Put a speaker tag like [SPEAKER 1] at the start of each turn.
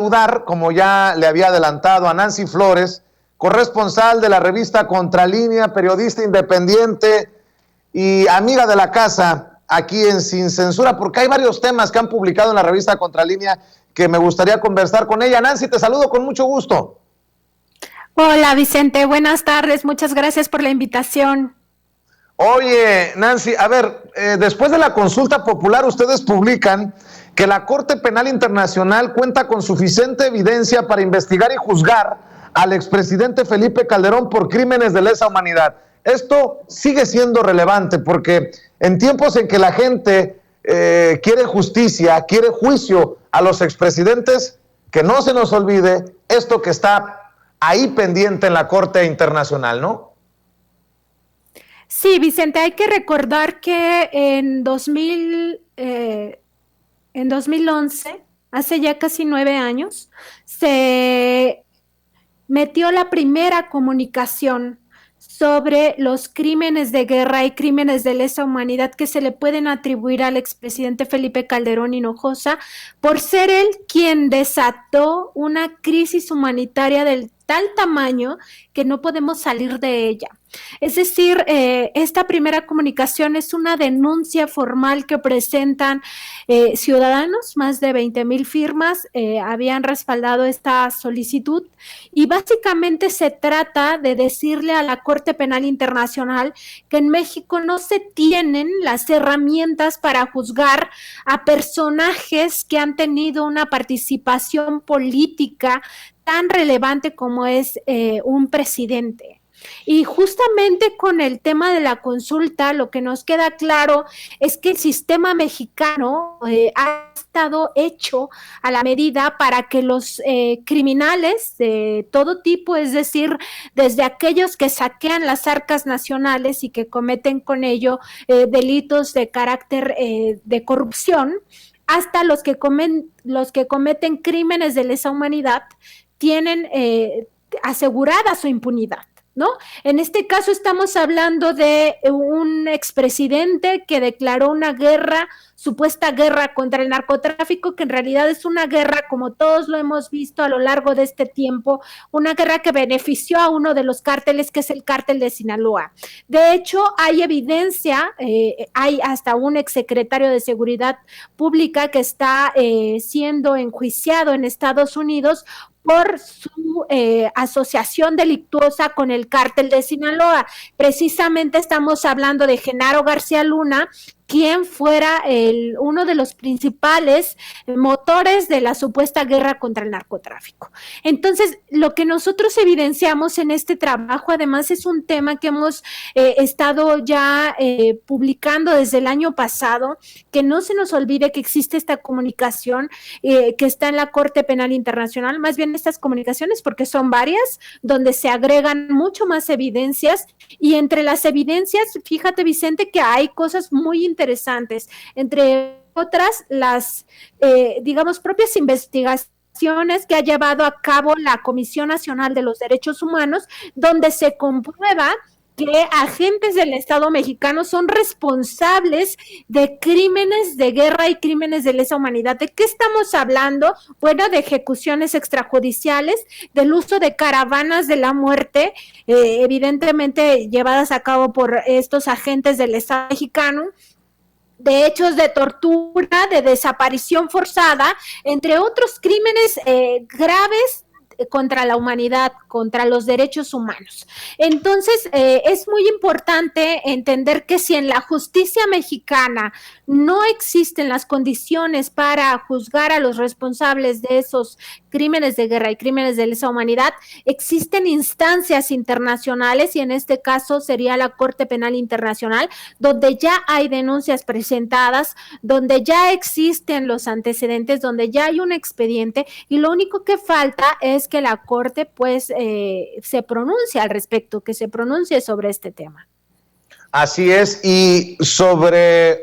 [SPEAKER 1] saludar, como ya le había adelantado, a Nancy Flores, corresponsal de la revista Contralínea, periodista independiente y amiga de la casa aquí en Sin Censura, porque hay varios temas que han publicado en la revista Contralínea que me gustaría conversar con ella. Nancy, te saludo con mucho gusto.
[SPEAKER 2] Hola Vicente, buenas tardes, muchas gracias por la invitación.
[SPEAKER 1] Oye, Nancy, a ver, después de la consulta popular ustedes publican que la Corte Penal Internacional cuenta con suficiente evidencia para investigar y juzgar al expresidente Felipe Calderón por crímenes de lesa humanidad. Esto sigue siendo relevante porque en tiempos en que la gente quiere justicia, quiere juicio a los expresidentes, que no se nos olvide esto que está ahí pendiente en la Corte Internacional, ¿no?
[SPEAKER 2] Sí, Vicente, hay que recordar que en 2011, hace ya casi 9 años, se metió la primera comunicación sobre los crímenes de guerra y crímenes de lesa humanidad que se le pueden atribuir al expresidente Felipe Calderón Hinojosa por ser él quien desató una crisis humanitaria del tal tamaño que no podemos salir de ella. Es decir, esta primera comunicación es una denuncia formal que presentan ciudadanos, más de 20,000 firmas habían respaldado esta solicitud y básicamente se trata de decirle a la Corte Penal Internacional que en México no se tienen las herramientas para juzgar a personajes que han tenido una participación política tan relevante como es un presidente. Y justamente con el tema de la consulta, lo que nos queda claro es que el sistema mexicano ha estado hecho a la medida para que los criminales de todo tipo, es decir, desde aquellos que saquean las arcas nacionales y que cometen con ello delitos de carácter de corrupción, hasta los que cometen crímenes de lesa humanidad, tienen asegurada su impunidad, ¿no? En este caso estamos hablando de un expresidente que declaró una guerra, supuesta guerra contra el narcotráfico, que en realidad es una guerra, como todos lo hemos visto a lo largo de este tiempo, una guerra que benefició a uno de los cárteles, que es el cártel de Sinaloa. De hecho, hay evidencia, hay hasta un exsecretario de Seguridad Pública que está siendo enjuiciado en Estados Unidos por su asociación delictuosa con el cártel de Sinaloa. Precisamente estamos hablando de Genaro García Luna, quien fuera uno de los principales motores de la supuesta guerra contra el narcotráfico. Entonces, lo que nosotros evidenciamos en este trabajo, además, es un tema que hemos estado ya publicando desde el año pasado, que no se nos olvide que existe esta comunicación que está en la Corte Penal Internacional, más bien estas comunicaciones, porque son varias, donde se agregan mucho más evidencias, y entre las evidencias, fíjate, Vicente, que hay cosas muy interesantes, entre otras las, digamos, propias investigaciones que ha llevado a cabo la Comisión Nacional de los Derechos Humanos, donde se comprueba que agentes del Estado mexicano son responsables de crímenes de guerra y crímenes de lesa humanidad. ¿De qué estamos hablando? Bueno, de ejecuciones extrajudiciales, del uso de caravanas de la muerte, evidentemente llevadas a cabo por estos agentes del Estado mexicano, de hechos de tortura, de desaparición forzada, entre otros crímenes graves contra la humanidad, contra los derechos humanos. Entonces, es muy importante entender que si en la justicia mexicana no existen las condiciones para juzgar a los responsables de esos crímenes de guerra y crímenes de lesa humanidad, existen instancias internacionales, y en este caso sería la Corte Penal Internacional, donde ya hay denuncias presentadas, donde ya existen los antecedentes, donde ya hay un expediente, y lo único que falta es que la Corte pues se pronuncie al respecto, que se pronuncie sobre este tema.
[SPEAKER 1] Así es, y sobre